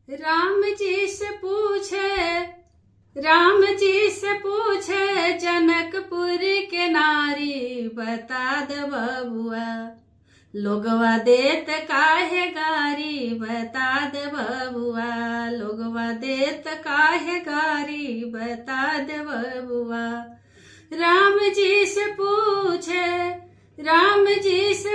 राम जी से पूछे जनकपुर के नारी, बता दे बबुआ लोगवा देत काहे गारी, बता दे बबुआ लोगवा देत काहे गारी, बता दे बबुआ। राम जी से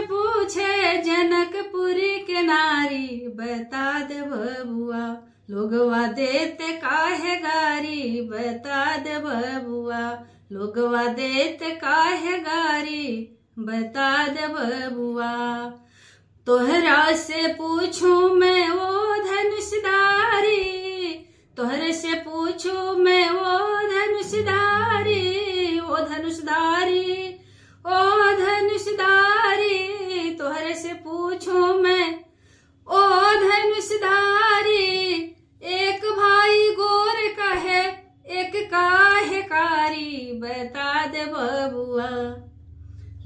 पूछे जनकपुर के नारी, बता दे बबुआ लोगवा देत काहे गारी, बता दे बबुआ लोगवा देत काहे गारी, बता दे बबुआ। तोहरा से पूछूं मैं वो धनुषधारी, तोहरे से पूछूं मैं वो धनुषधारी, ओ धनुषधारी ओ धनुषधारी, तोहरे से पूछूं मैं ओ धनुषधारी। एक भाई गोर कहे एक काहे कारी, बता दे बबुआ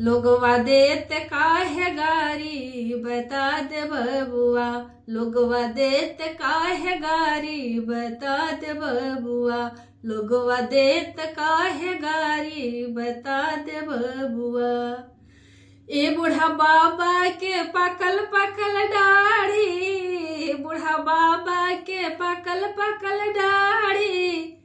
लोगवा देत काहे गारी, बता दे बबुआ लोगवा देत काहे गारी, बता दे बबुआ लोगवा देत काहे गारी, बता दे बबुआ। ए बूढ़ा बाबा के पकल पकल दाढ़ी, बूढ़ा बाबा के पकल पकल दाढ़ी,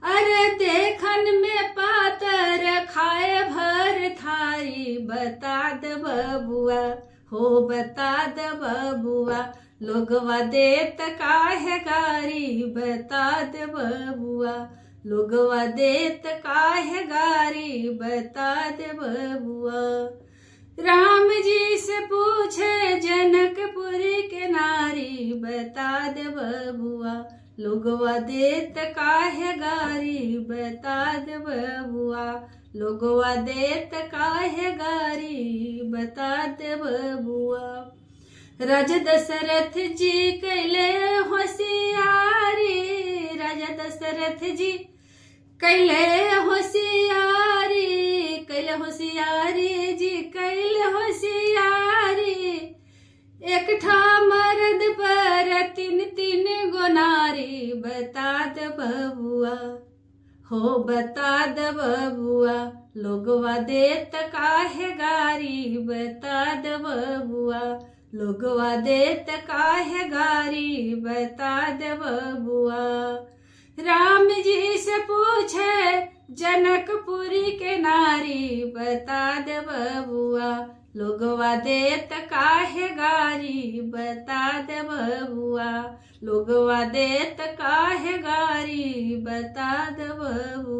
अरे देखन में पातर खाए भर थारी, बता दे बबुआ हो बता दे बबुआ लोगवा देत काहे गारी, बता दे बबुआ लोगवा देत काहे गारी, बता दे बबुआ। राम जी से पूछे जनकपुर के नारी, बता दे बबुआ लोगवा देत काहे गारी, बता दे बबुआ लोगवा देत काहे गारी, बता दे बबुआ। राजा दशरथ जी कैले होशियारी, राजा दशरथ जी कैले होशियारी, कैले होशियारी जी कैले होशियारी। एक ठा मर्द पर तीन तीन गो नारी, बता दे बबुआ हो बता दे बबुआ लोगवा देत काहे गारी, बता दे बबुआ लोगवा देत काहे गारी, बता दे बबुआ। राम जी से पूछे जनकपुर के नारी, बता दे बबुआ लोगवा देत काहे गारी, बता दे बबुआ लोगवा देत काहे गारी, बता दे बबुआ।